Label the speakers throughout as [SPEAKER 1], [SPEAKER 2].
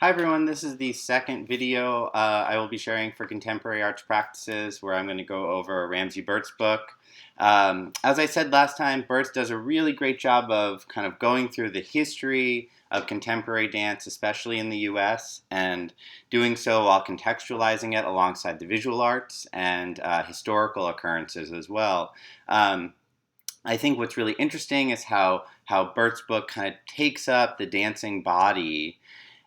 [SPEAKER 1] Hi everyone, this is the second video I will be sharing for Contemporary Arts Practices, where I'm going to go over Ramsey Burt's book. As I said last time, Burt does a really great job of kind of going through the history of contemporary dance, especially in the US, and doing so while contextualizing it alongside the visual arts and historical occurrences as well. I think what's really interesting is how Burt's book kind of takes up the dancing body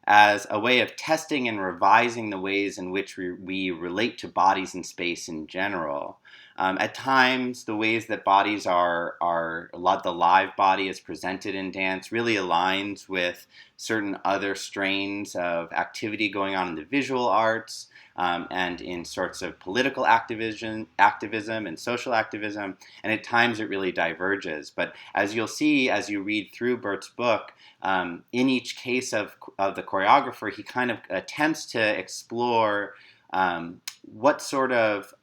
[SPEAKER 1] as a way of testing and revising the ways in which we relate to bodies and space in general. At times, the ways that bodies the live body is presented in dance really aligns with certain other strains of activity going on in the visual arts and in sorts of political activism and social activism, and at times it really diverges. But as you'll see as you read through Burt's book, in each case of the choreographer, he kind of attempts to explore what sort of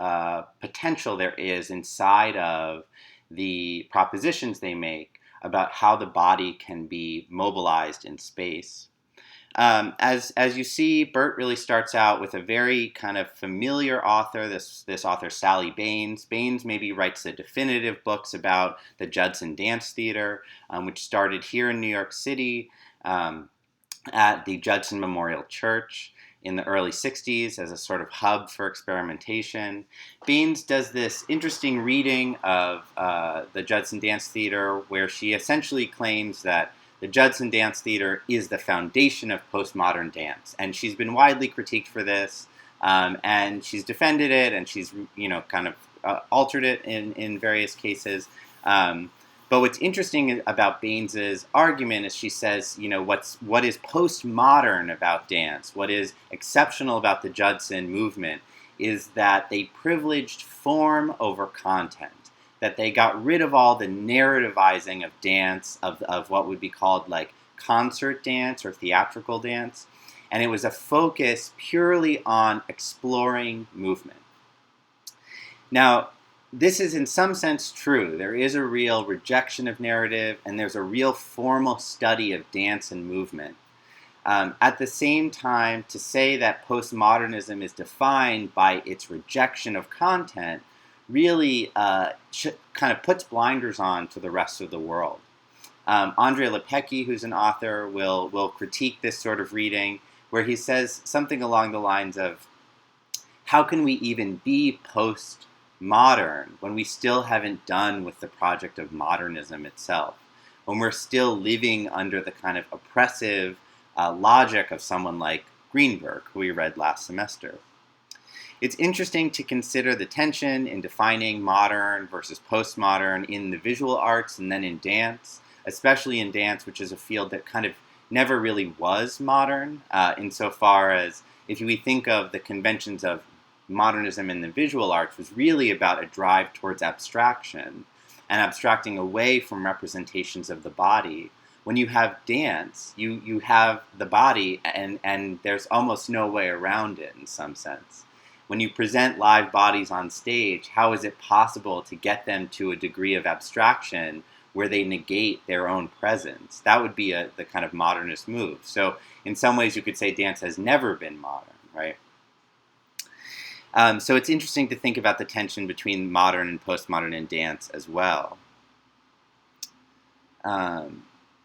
[SPEAKER 1] potential there is inside of the propositions they make about how the body can be mobilized in space. As you see, Burt really starts out with a very kind of familiar author, this author Sally Baines. Baines maybe writes the definitive books about the Judson Dance Theater, which started here in New York City at the Judson Memorial Church in the early 60s as a sort of hub for experimentation. Baines does this interesting reading of the Judson Dance Theater where she essentially claims that the Judson Dance Theater is the foundation of postmodern dance, and she's been widely critiqued for this, and she's defended it, and she's kind of altered it in various cases. But what's interesting about Baines's argument is she says, what is postmodern about dance, what is exceptional about the Judson movement, is that they privileged form over content. That they got rid of all the narrativizing of dance, of what would be called like concert dance or theatrical dance, and it was a focus purely on exploring movement. Now, this is in some sense true. There is a real rejection of narrative, and there's a real formal study of dance and movement. At the same time, to say that postmodernism is defined by its rejection of content really kind of puts blinders on to the rest of the world. Andrea Lepecki, who's an author, will critique this sort of reading, where he says something along the lines of, how can we even be post-modern when we still haven't done with the project of modernism itself, when we're still living under the kind of oppressive logic of someone like Greenberg, who we read last semester. It's interesting to consider the tension in defining modern versus postmodern in the visual arts and then in dance, especially in dance, which is a field that kind of never really was modern, insofar as if we think of the conventions of modernism in the visual arts was really about a drive towards abstraction and abstracting away from representations of the body. When you have dance, you have the body and there's almost no way around it in some sense. When you present live bodies on stage, how is it possible to get them to a degree of abstraction where they negate their own presence? That would be the kind of modernist move. So in some ways you could say dance has never been modern, right? So it's interesting to think about the tension between modern and postmodern in dance as well.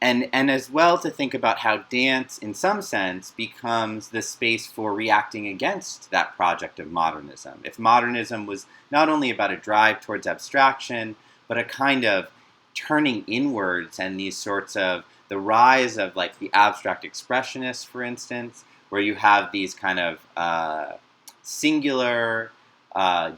[SPEAKER 1] And as well to think about how dance, in some sense, becomes the space for reacting against that project of modernism. If modernism was not only about a drive towards abstraction, but a kind of turning inwards and these sorts of, the rise of like the abstract expressionists, for instance, where you have these kind of singular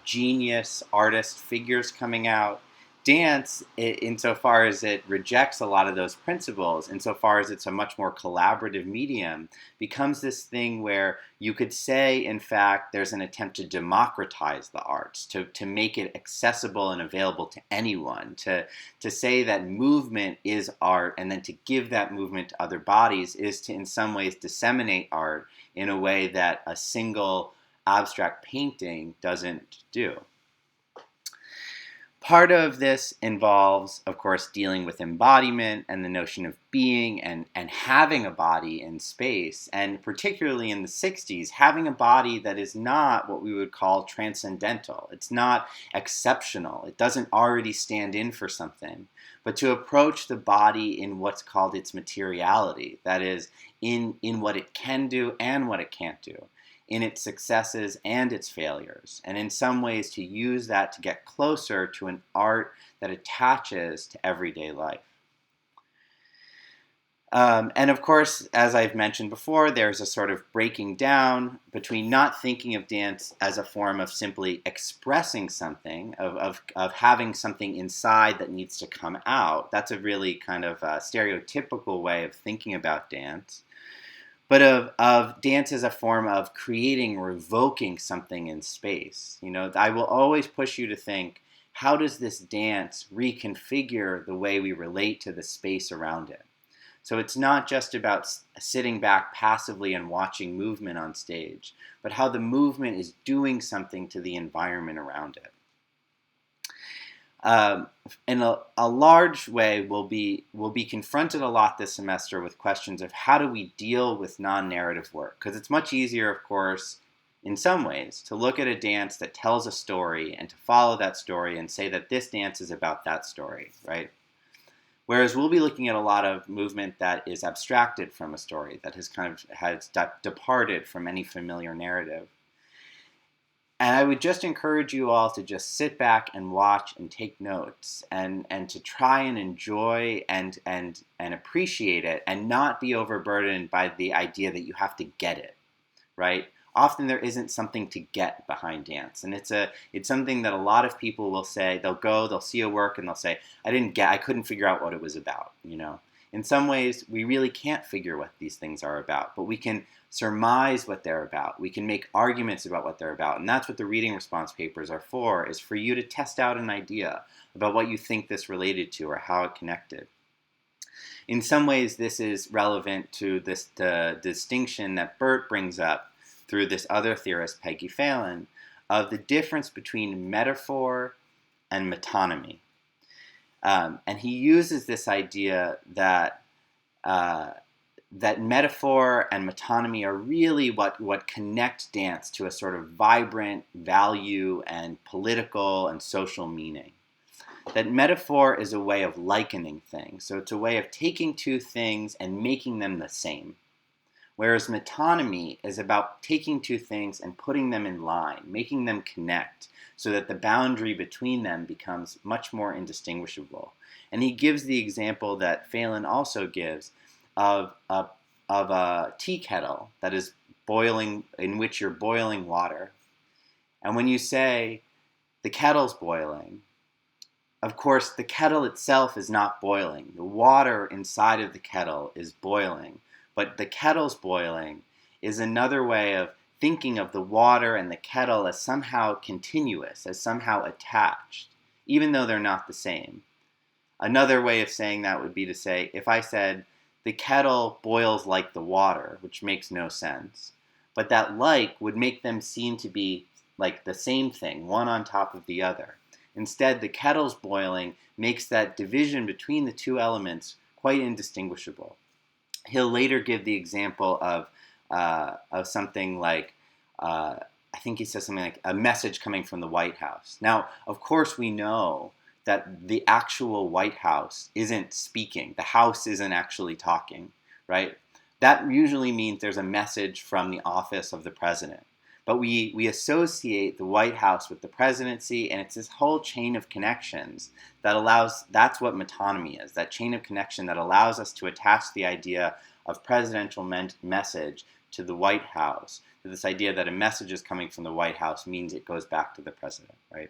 [SPEAKER 1] genius artist figures coming out. Dance, insofar as it rejects a lot of those principles, insofar as it's a much more collaborative medium, becomes this thing where you could say, in fact, there's an attempt to democratize the arts, to make it accessible and available to anyone, to say that movement is art, and then to give that movement to other bodies is to, in some ways, disseminate art in a way that a single abstract painting doesn't do. Part of this involves, of course, dealing with embodiment and the notion of being and having a body in space, and particularly in the 60s, having a body that is not what we would call transcendental. It's not exceptional. It doesn't already stand in for something, but to approach the body in what's called its materiality, that is, in what it can do and what it can't do, in its successes and its failures, and in some ways to use that to get closer to an art that attaches to everyday life. And of course, as I've mentioned before, there's a sort of breaking down between not thinking of dance as a form of simply expressing something, of having something inside that needs to come out. That's a really kind of stereotypical way of thinking about dance. But of dance as a form of creating or evoking something in space. I will always push you to think, how does this dance reconfigure the way we relate to the space around it? So it's not just about sitting back passively and watching movement on stage, but how the movement is doing something to the environment around it. In a large way, we'll be confronted a lot this semester with questions of how do we deal with non-narrative work? Because it's much easier, of course, in some ways, to look at a dance that tells a story and to follow that story and say that this dance is about that story, right? Whereas we'll be looking at a lot of movement that is abstracted from a story, that has departed from any familiar narrative. And I would just encourage you all to just sit back and watch and take notes and to try and enjoy and appreciate it and not be overburdened by the idea that you have to get it, right? Often there isn't something to get behind dance. And it's something that a lot of people will say, they'll see a work and they'll say, I couldn't figure out what it was about, In some ways, we really can't figure what these things are about, but we can surmise what they're about. We can make arguments about what they're about. And that's what the reading response papers are for, is for you to test out an idea about what you think this related to or how it connected. In some ways, this is relevant to the distinction that Bert brings up through this other theorist, Peggy Phelan, of the difference between metaphor and metonymy. And he uses this idea that metaphor and metonymy are really what connect dance to a sort of vibrant value and political and social meaning. That metaphor is a way of likening things. So it's a way of taking two things and making them the same. Whereas metonymy is about taking two things and putting them in line, making them connect, so that the boundary between them becomes much more indistinguishable. And he gives the example that Phelan also gives of a tea kettle that is boiling, in which you're boiling water. And when you say the kettle's boiling, of course the kettle itself is not boiling. The water inside of the kettle is boiling. But the kettle's boiling is another way of thinking of the water and the kettle as somehow continuous, as somehow attached, even though they're not the same. Another way of saying that would be to say, if I said, the kettle boils like the water, which makes no sense, but that like would make them seem to be like the same thing, one on top of the other. Instead, the kettle's boiling makes that division between the two elements quite indistinguishable. He'll later give the example of something like, I think he says something like a message coming from the White House. Now, of course, we know that the actual White House isn't speaking. The House isn't actually talking, right? That usually means there's a message from the office of the president. But we associate the White House with the presidency, and it's this whole chain of connections that's what metonymy is, that chain of connection that allows us to attach the idea of presidential message to the White House, to this idea that a message is coming from the White House means it goes back to the president, right?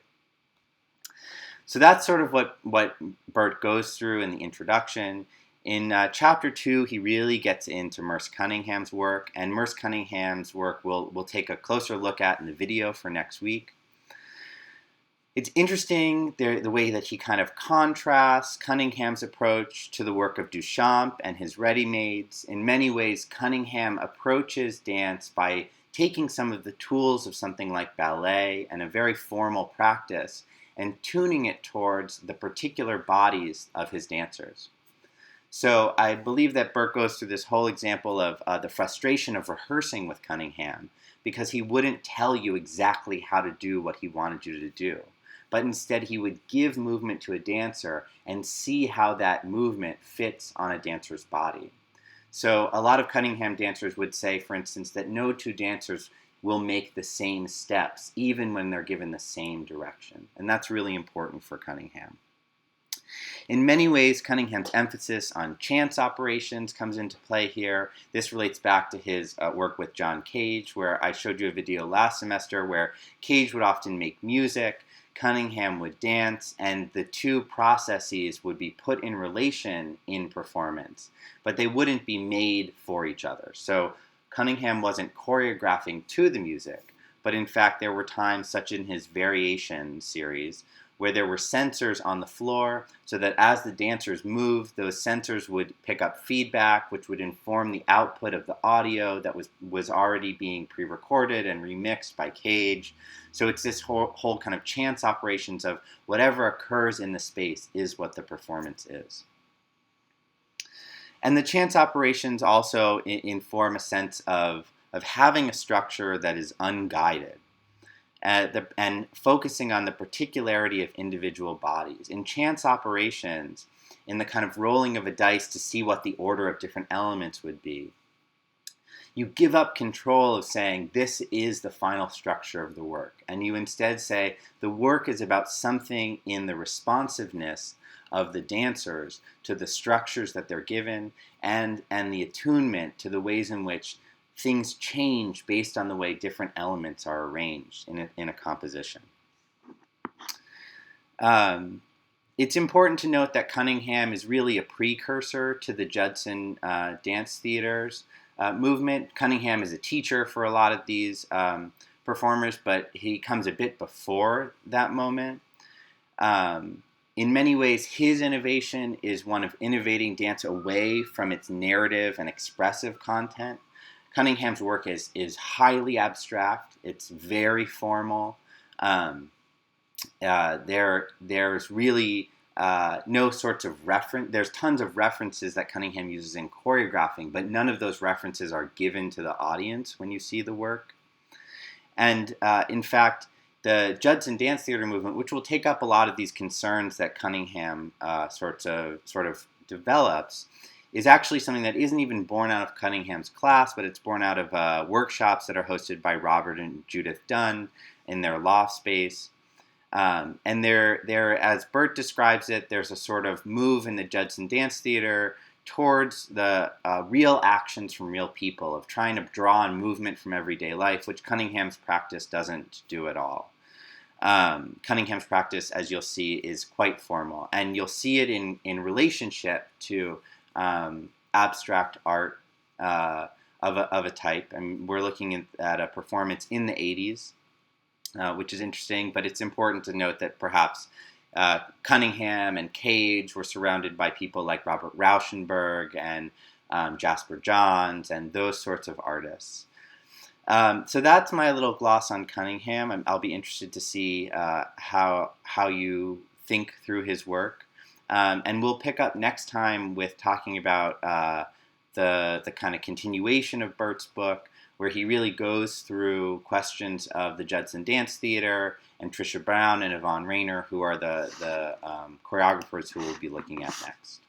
[SPEAKER 1] So that's sort of what Bert goes through in the introduction. In Chapter 2, he really gets into Merce Cunningham's work, and Merce Cunningham's work we'll take a closer look at in the video for next week. It's interesting the way that he kind of contrasts Cunningham's approach to the work of Duchamp and his ready-mades. In many ways, Cunningham approaches dance by taking some of the tools of something like ballet and a very formal practice and tuning it towards the particular bodies of his dancers. So I believe that Burt goes through this whole example of the frustration of rehearsing with Cunningham because he wouldn't tell you exactly how to do what he wanted you to do. But instead he would give movement to a dancer and see how that movement fits on a dancer's body. So a lot of Cunningham dancers would say, for instance, that no two dancers will make the same steps, even when they're given the same direction. And that's really important for Cunningham. In many ways, Cunningham's emphasis on chance operations comes into play here. This relates back to his work with John Cage, where I showed you a video last semester where Cage would often make music, Cunningham would dance, and the two processes would be put in relation in performance, but they wouldn't be made for each other. So Cunningham wasn't choreographing to the music, but in fact there were times, such in his Variation series, where there were sensors on the floor so that as the dancers moved, those sensors would pick up feedback, which would inform the output of the audio that was already being pre-recorded and remixed by Cage. So it's this whole kind of chance operations of whatever occurs in the space is what the performance is. And the chance operations also inform a sense of having a structure that is unguided. And focusing on the particularity of individual bodies. In chance operations, in the kind of rolling of a dice to see what the order of different elements would be, you give up control of saying this is the final structure of the work, and you instead say the work is about something in the responsiveness of the dancers to the structures that they're given and the attunement to the ways in which things change based on the way different elements are arranged in a composition. It's important to note that Cunningham is really a precursor to the Judson dance theater's movement. Cunningham is a teacher for a lot of these performers, but he comes a bit before that moment. In many ways, his innovation is one of innovating dance away from its narrative and expressive content. Cunningham's work is highly abstract. It's very formal. There's really no sorts of reference. There's tons of references that Cunningham uses in choreographing, but none of those references are given to the audience when you see the work. And in fact, the Judson dance theater movement, which will take up a lot of these concerns that Cunningham sort of develops, is actually something that isn't even born out of Cunningham's class, but it's born out of workshops that are hosted by Robert and Judith Dunn in their loft space. And there, as Burt describes it, there's a sort of move in the Judson Dance Theater towards the real actions from real people, of trying to draw on movement from everyday life, which Cunningham's practice doesn't do at all. Cunningham's practice, as you'll see, is quite formal, and you'll see it in relationship to abstract art of a type. And we're looking at a performance in the 80s, which is interesting, but it's important to note that perhaps Cunningham and Cage were surrounded by people like Robert Rauschenberg and Jasper Johns and those sorts of artists. So that's my little gloss on Cunningham. I'll be interested to see how you think through his work. And we'll pick up next time with talking about the kind of continuation of Burt's book, where he really goes through questions of the Judson Dance Theater and Trisha Brown and Yvonne Rainer, who are the choreographers who we'll be looking at next.